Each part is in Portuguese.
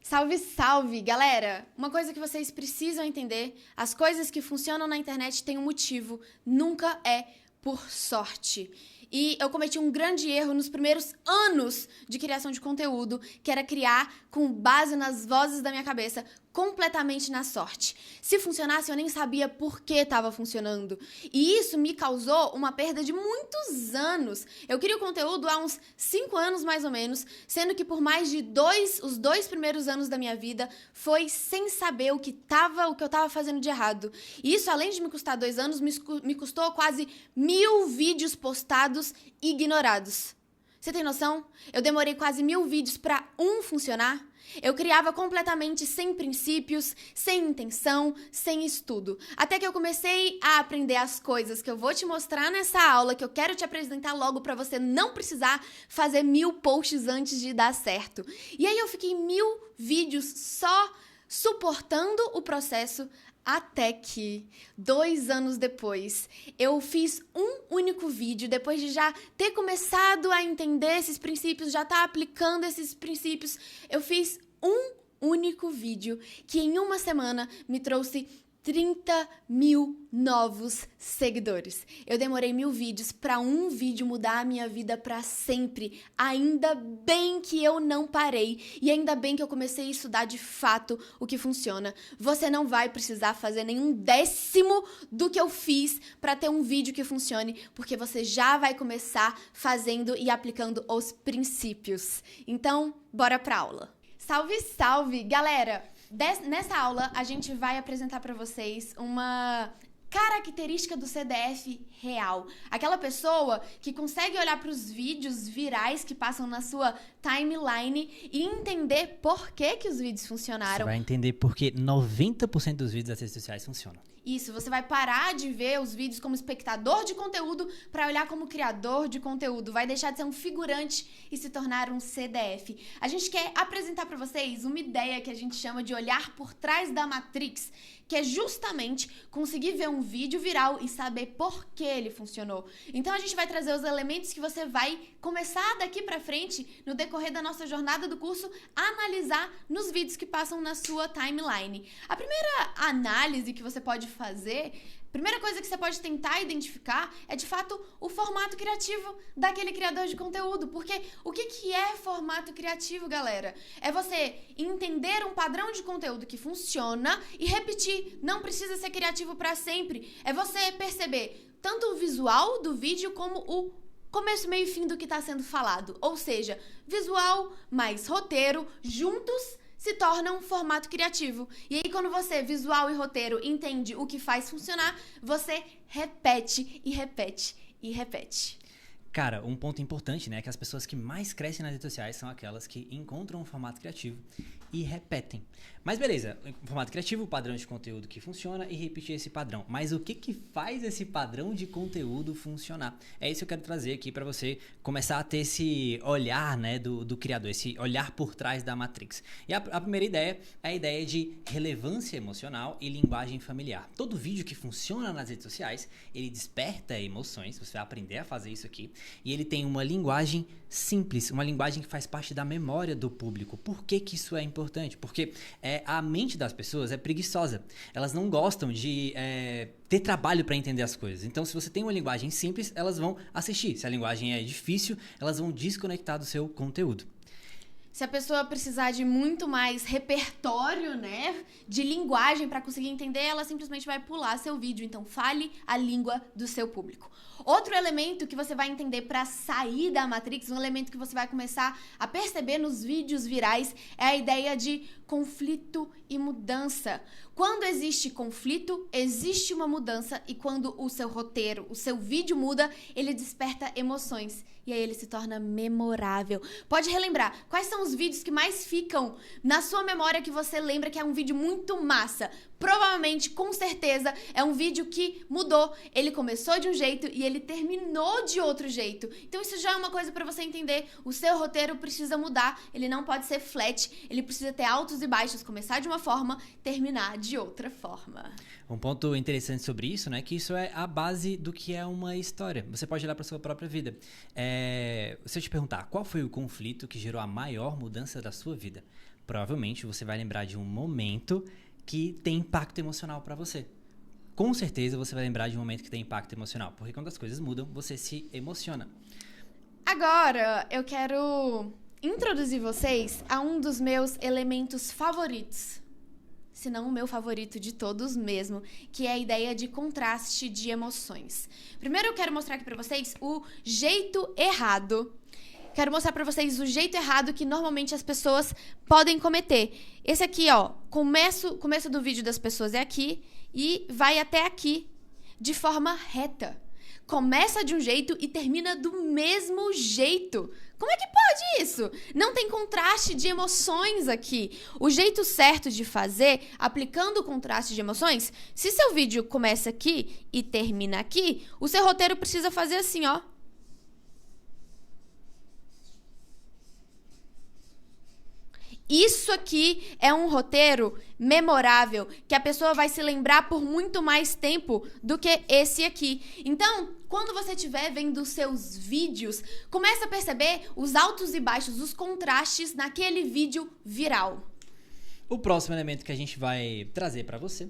Salve, salve, galera! Uma coisa que vocês precisam entender, as coisas que funcionam na internet têm um motivo, nunca é por sorte. E eu cometi um grande erro nos primeiros anos de criação de conteúdo, que era criar com base nas vozes da minha cabeça, completamente na sorte. Se funcionasse, eu nem sabia por que estava funcionando. E isso me causou uma perda de muitos anos. Eu crio conteúdo há uns 5 anos, mais ou menos, sendo que por mais de os 2 primeiros anos da minha vida foi sem saber o que eu estava fazendo de errado. E isso, além de me custar 2 anos, me custou quase 1000 vídeos postados ignorados. Você tem noção? Eu demorei quase 1000 vídeos para um funcionar. Eu criava completamente sem princípios, sem intenção, sem estudo. Até que eu comecei a aprender as coisas que eu vou te mostrar nessa aula, que eu quero te apresentar logo para você não precisar fazer 1000 posts antes de dar certo. E aí eu fiquei 1000 vídeos só suportando o processo, até que, 2 anos depois, eu fiz um único vídeo, depois de já ter começado a entender esses princípios, já estar aplicando esses princípios, eu fiz um único vídeo que em uma semana me trouxe 30.000 novos seguidores. Eu demorei 1000 vídeos para um vídeo mudar a minha vida para sempre. Ainda bem que eu não parei e ainda bem que eu comecei a estudar de fato o que funciona. Você não vai precisar fazer nenhum décimo do que eu fiz para ter um vídeo que funcione, porque você já vai começar fazendo e aplicando os princípios. Então, bora pra aula. Salve, salve, galera! Nessa aula, a gente vai apresentar para vocês uma característica do CDF real. Aquela pessoa que consegue olhar para os vídeos virais que passam na sua timeline e entender por que os vídeos funcionaram. Você vai entender por que 90% dos vídeos das redes sociais funcionam. Isso, você vai parar de ver os vídeos como espectador de conteúdo para olhar como criador de conteúdo. Vai deixar de ser um figurante e se tornar um CDF. A gente quer apresentar para vocês uma ideia que a gente chama de olhar por trás da Matrix, que é justamente conseguir ver um vídeo viral e saber por que ele funcionou. Então a gente vai trazer os elementos que você vai começar daqui para frente, no decorrer da nossa jornada do curso, a analisar nos vídeos que passam na sua timeline. A primeira análise que você pode fazer, primeira coisa que você pode tentar identificar é, de fato, o formato criativo daquele criador de conteúdo. Porque o que é formato criativo, galera? É você entender um padrão de conteúdo que funciona e repetir. Não precisa ser criativo para sempre. É você perceber tanto o visual do vídeo como o começo, meio e fim do que está sendo falado. Ou seja, visual mais roteiro juntos se torna um formato criativo. E aí, quando você, visual e roteiro, entende o que faz funcionar, você repete e repete e repete. Cara, um ponto importante, né, é que as pessoas que mais crescem nas redes sociais são aquelas que encontram um formato criativo e repetem. Mas beleza, formato criativo, padrão de conteúdo que funciona e repetir esse padrão. Mas o que faz esse padrão de conteúdo funcionar? É isso que eu quero trazer aqui para você começar a ter esse olhar, né, do criador, esse olhar por trás da Matrix. E a primeira ideia é a ideia de relevância emocional e linguagem familiar. Todo vídeo que funciona nas redes sociais, ele desperta emoções, você vai aprender a fazer isso aqui. E ele tem uma linguagem simples, uma linguagem que faz parte da memória do público. Por que isso é importante? Porque a mente das pessoas é preguiçosa. Elas não gostam de ter trabalho para entender as coisas. Então, se você tem uma linguagem simples, elas vão assistir. Se a linguagem é difícil, elas vão desconectar do seu conteúdo. Se a pessoa precisar de muito mais repertório, né, de linguagem para conseguir entender, ela simplesmente vai pular seu vídeo. Então, fale a língua do seu público. Outro elemento que você vai entender para sair da Matrix, um elemento que você vai começar a perceber nos vídeos virais, é a ideia de conflito e mudança. Quando existe conflito, existe uma mudança, e quando o seu roteiro, o seu vídeo muda, ele desperta emoções. E aí ele se torna memorável. Pode relembrar, quais são os vídeos que mais ficam na sua memória que você lembra que é um vídeo muito massa? Provavelmente, com certeza, é um vídeo que mudou. Ele começou de um jeito e ele terminou de outro jeito. Então isso já é uma coisa para você entender. O seu roteiro precisa mudar. Ele não pode ser flat. Ele precisa ter altos e baixos. Começar de uma forma, terminar de outra forma. Um ponto interessante sobre isso, né, que isso é a base do que é uma história. Você pode olhar para sua própria vida. Se eu te perguntar, qual foi o conflito que gerou a maior mudança da sua vida? provavelmente você vai lembrar de um momento que tem impacto emocional pra você. Com certeza você vai lembrar de um momento que tem impacto emocional, porque quando as coisas mudam, você se emociona. Agora, eu quero introduzir vocês a um dos meus elementos favoritos. Se não o meu favorito de todos mesmo, que é a ideia de contraste de emoções. Primeiro eu quero mostrar aqui pra vocês o jeito errado. Quero mostrar pra vocês o jeito errado que normalmente as pessoas podem cometer. Esse aqui, ó, começo do vídeo das pessoas é aqui e vai até aqui, de forma reta. Começa de um jeito e termina do mesmo jeito. Como é que pode isso? Não tem contraste de emoções aqui. O jeito certo de fazer, aplicando o contraste de emoções, se seu vídeo começa aqui e termina aqui, o seu roteiro precisa fazer assim, ó. Isso aqui é um roteiro memorável, que a pessoa vai se lembrar por muito mais tempo do que esse aqui. Então, quando você estiver vendo os seus vídeos, começa a perceber os altos e baixos, os contrastes naquele vídeo viral. O próximo elemento que a gente vai trazer para você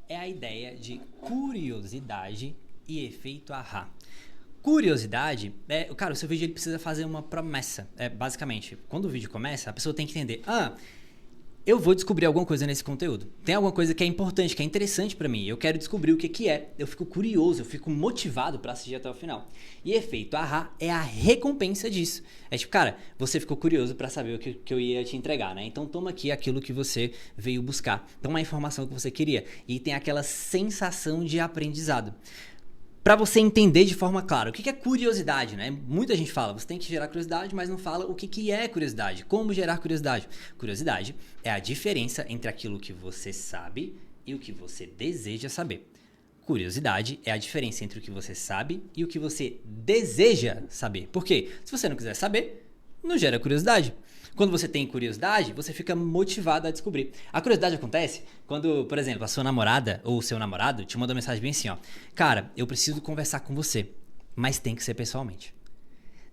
é a ideia de curiosidade e efeito ahá. Curiosidade, cara, o seu vídeo ele precisa fazer uma promessa. Basicamente, quando o vídeo começa, a pessoa tem que entender, eu vou descobrir alguma coisa nesse conteúdo. Tem alguma coisa que é importante, que é interessante pra mim. Eu quero descobrir o que é. Eu fico curioso, eu fico motivado pra assistir até o final. E efeito ahá é a recompensa disso. É tipo, cara, você ficou curioso pra saber o que eu ia te entregar, né? Então toma aqui aquilo que você veio buscar. Toma a informação que você queria. E tem aquela sensação de aprendizado. Para você entender de forma clara, o que é curiosidade, né? Muita gente fala, você tem que gerar curiosidade, mas não fala o que é curiosidade, como gerar curiosidade. Curiosidade é a diferença entre aquilo que você sabe e o que você deseja saber. Curiosidade é a diferença entre o que você sabe e o que você deseja saber. Por quê? Se você não quiser saber, não gera curiosidade. Quando você tem curiosidade, você fica motivado a descobrir. A curiosidade acontece quando, por exemplo, a sua namorada ou o seu namorado te manda uma mensagem bem assim, ó. Cara, eu preciso conversar com você, mas tem que ser pessoalmente.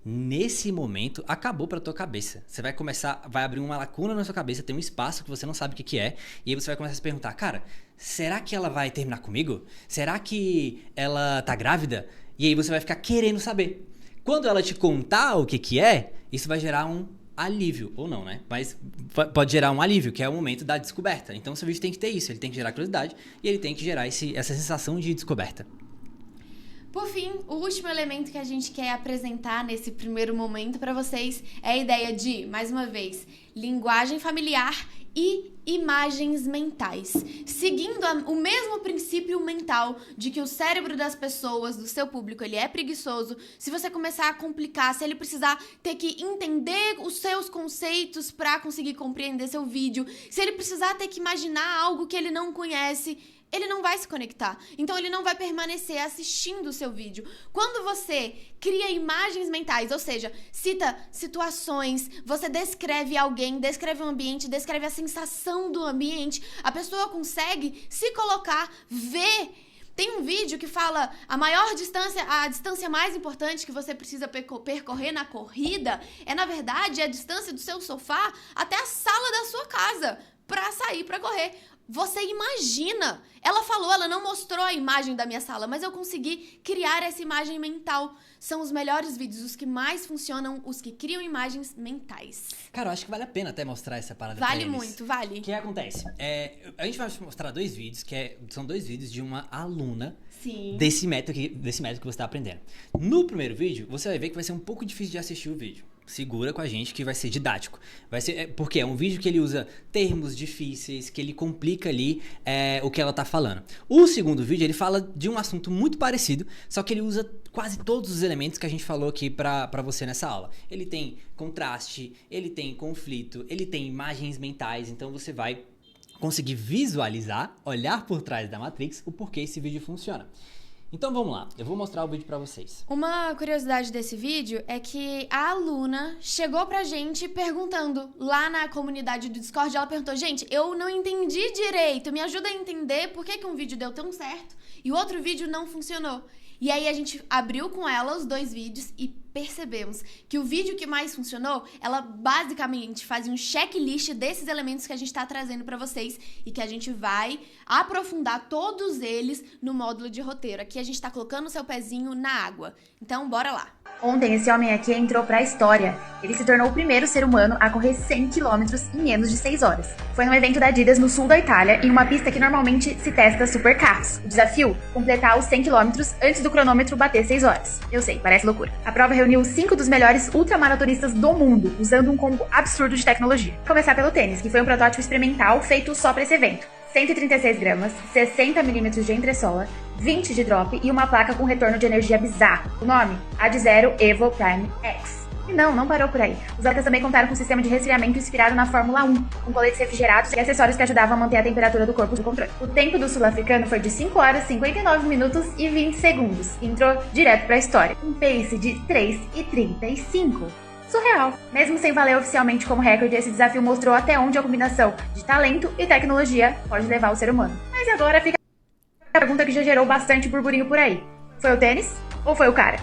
Nesse momento, acabou pra tua cabeça. Você vai abrir uma lacuna na sua cabeça, tem um espaço que você não sabe o que é, e aí você vai começar a se perguntar, cara, será que ela vai terminar comigo? Será que ela tá grávida? E aí você vai ficar querendo saber. Quando ela te contar o que é, isso vai gerar um alívio, ou não, né? Mas pode gerar um alívio, que é o momento da descoberta. Então, seu vídeo tem que ter isso, ele tem que gerar curiosidade e ele tem que gerar essa sensação de descoberta. Por fim, o último elemento que a gente quer apresentar nesse primeiro momento para vocês é a ideia de, mais uma vez, linguagem familiar e imagens mentais, seguindo o mesmo princípio mental de que o cérebro das pessoas, do seu público, ele é preguiçoso. Se você começar a complicar, se ele precisar ter que entender os seus conceitos para conseguir compreender seu vídeo, se ele precisar ter que imaginar algo que ele não conhece, ele não vai se conectar. Então, ele não vai permanecer assistindo o seu vídeo. Quando você cria imagens mentais, ou seja, cita situações, você descreve alguém, descreve um ambiente, descreve a sensação do ambiente, a pessoa consegue se colocar, ver. Tem um vídeo que fala a distância mais importante que você precisa percorrer na corrida é, na verdade, a distância do seu sofá até a sala da sua casa para sair para correr. Você imagina. Ela não mostrou a imagem da minha sala, mas eu consegui criar essa imagem mental. São os melhores vídeos, os que mais funcionam, os que criam imagens mentais. Cara, eu acho que vale a pena até mostrar essa parada pra eles. Vale muito, vale. O que acontece? A gente vai mostrar dois vídeos, são dois vídeos de uma aluna. Sim. Desse método que você está aprendendo. No primeiro vídeo, você vai ver que vai ser um pouco difícil de assistir o vídeo. Segura com a gente que vai ser didático. Porque é um vídeo que ele usa termos difíceis, que ele complica ali o que ela tá falando. O segundo vídeo, ele fala de um assunto muito parecido, só que ele usa quase todos os elementos que a gente falou aqui pra você nessa aula. Ele tem contraste, ele tem conflito, ele tem imagens mentais, então você vai conseguir visualizar, olhar por trás da Matrix o porquê esse vídeo funciona. Então vamos lá, eu vou mostrar o vídeo pra vocês. Uma curiosidade desse vídeo é que a aluna chegou pra gente perguntando lá na comunidade do Discord, ela perguntou, gente, eu não entendi direito, me ajuda a entender por que um vídeo deu tão certo e o outro vídeo não funcionou. E aí a gente abriu com ela os dois vídeos e percebemos que o vídeo que mais funcionou, ela basicamente fazia um checklist desses elementos que a gente tá trazendo pra vocês e que a gente vai aprofundar todos eles no módulo de roteiro. Aqui a gente tá colocando o seu pezinho na água. Então, bora lá. Ontem, esse homem aqui entrou pra história. Ele se tornou o primeiro ser humano a correr 100 km em menos de 6 horas. Foi num evento da Adidas no sul da Itália, em uma pista que normalmente se testa supercarros. O desafio? Completar os 100 km antes do cronômetro bater 6 horas. Eu sei, parece loucura. A prova reuniu 5 dos melhores ultramaratonistas do mundo, usando um combo absurdo de tecnologia. Começar pelo tênis, que foi um protótipo experimental feito só pra esse evento. 136 gramas, 60 milímetros de entressola, 20 de drop e uma placa com retorno de energia bizarro. O nome? Ad-Zero Evo Prime X. E não parou por aí. Os atletas também contaram com um sistema de resfriamento inspirado na Fórmula 1, com coletes refrigerados e acessórios que ajudavam a manter a temperatura do corpo no controle. O tempo do sul-africano foi de 5 horas, 59 minutos e 20 segundos. E entrou direto pra história. Um pace de 3:35. Surreal. Mesmo sem valer oficialmente como recorde, esse desafio mostrou até onde a combinação de talento e tecnologia pode levar o ser humano. Mas agora fica a pergunta que já gerou bastante burburinho por aí. Foi o tênis ou foi o cara?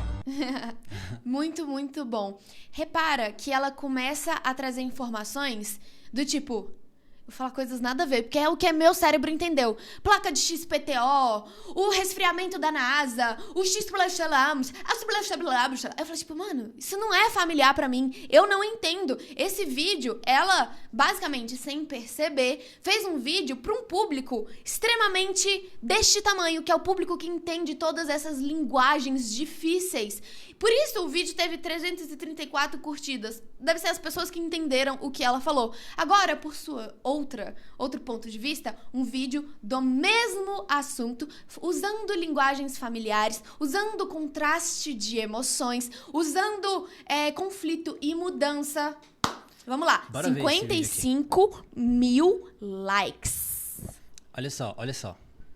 Muito, muito bom. Repara que ela começa a trazer informações do tipo... Vou falar coisas nada a ver, porque é o que meu cérebro entendeu. Placa de XPTO, o resfriamento da NASA, o X-Blastelamus, eu falei, tipo, mano, isso não é familiar pra mim. Eu não entendo. Esse vídeo, ela, basicamente, sem perceber, fez um vídeo pra um público extremamente deste tamanho, que é o público que entende todas essas linguagens difíceis. Por isso, o vídeo teve 334 curtidas. Deve ser as pessoas que entenderam o que ela falou. Agora, por sua outro ponto de vista, um vídeo do mesmo assunto, usando linguagens familiares, usando contraste de emoções, usando conflito e mudança. Vamos lá, Bora 55 mil likes. Olha só.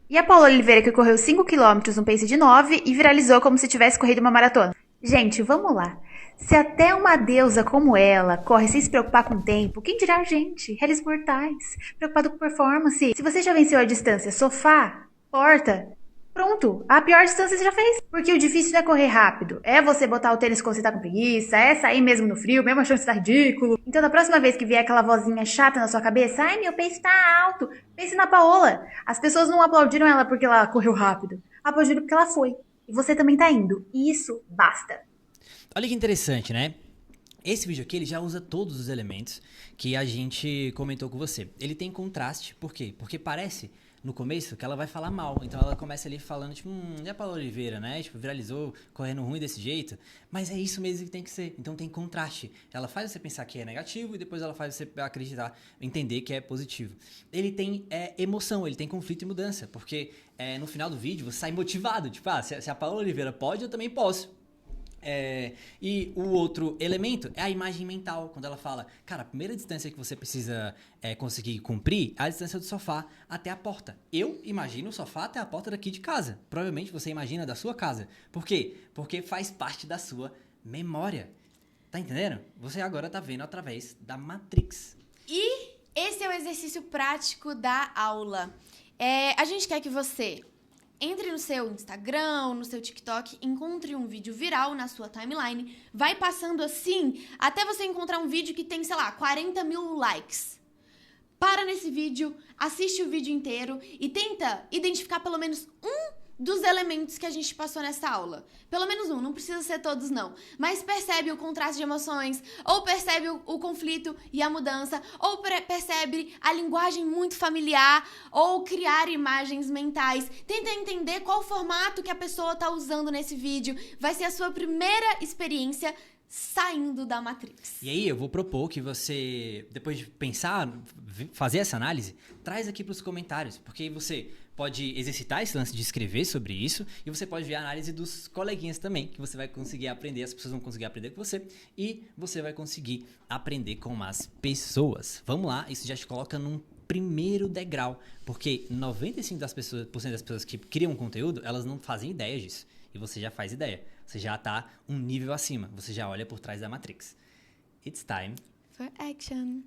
E a Paula Oliveira, que correu 5 km no pace de 9 e viralizou como se tivesse corrido uma maratona. Gente, vamos lá. Se até uma deusa como ela corre sem se preocupar com o tempo, quem dirá a gente, réis mortais, preocupado com performance? Se você já venceu a distância sofá, porta, pronto, a pior distância você já fez. Porque o difícil não é correr rápido, é você botar o tênis quando você tá com preguiça, é sair mesmo no frio, mesmo achando que você tá ridículo. Então, da próxima vez que vier aquela vozinha chata na sua cabeça, ai, meu pace tá alto, pense na Paola. As pessoas não aplaudiram ela porque ela correu rápido, aplaudiram porque ela foi. E você também tá indo. E isso basta. Olha que interessante, né? Esse vídeo aqui, ele já usa todos os elementos que a gente comentou com você. Ele tem contraste, por quê? Porque parece, no começo, que ela vai falar mal. Então ela começa ali falando, tipo, e a Paula Oliveira, né? Tipo, viralizou, correndo ruim desse jeito. Mas é isso mesmo que tem que ser. Então tem contraste. Ela faz você pensar que é negativo e depois ela faz você acreditar, entender que é positivo. Ele tem emoção, ele tem conflito e mudança. Porque no final do vídeo você sai motivado. Tipo, se a Paula Oliveira pode, eu também posso. E o outro elemento é a imagem mental, quando ela fala, cara, a primeira distância que você precisa conseguir cumprir é a distância do sofá até a porta. Eu imagino o sofá até a porta daqui de casa. Provavelmente você imagina da sua casa. Por quê? Porque faz parte da sua memória. Tá entendendo? Você agora tá vendo através da Matrix. E esse é o exercício prático da aula. A gente quer que você... entre no seu Instagram, no seu TikTok, encontre um vídeo viral na sua timeline, vai passando assim até você encontrar um vídeo que tem, sei lá, 40 mil likes. Para nesse vídeo, assiste o vídeo inteiro e tenta identificar pelo menos um dos elementos que a gente passou nessa aula. Pelo menos um, não precisa ser todos não. Mas percebe o contraste de emoções, ou percebe o conflito e a mudança, ou percebe a linguagem muito familiar, ou criar imagens mentais. Tenta entender qual formato que a pessoa está usando nesse vídeo. Vai ser a sua primeira experiência saindo da Matrix. E aí eu vou propor que você, depois de pensar, fazer essa análise, traz aqui para os comentários, porque aí você pode exercitar esse lance de escrever sobre isso e você pode ver a análise dos coleguinhas também, que você vai conseguir aprender, as pessoas vão conseguir aprender com você e você vai conseguir aprender com as pessoas. Vamos lá, isso já te coloca num primeiro degrau, porque 95% das pessoas que criam conteúdo, elas não fazem ideia disso. E você já faz ideia. Você já tá um nível acima. Você já olha por trás da Matrix. It's time for action.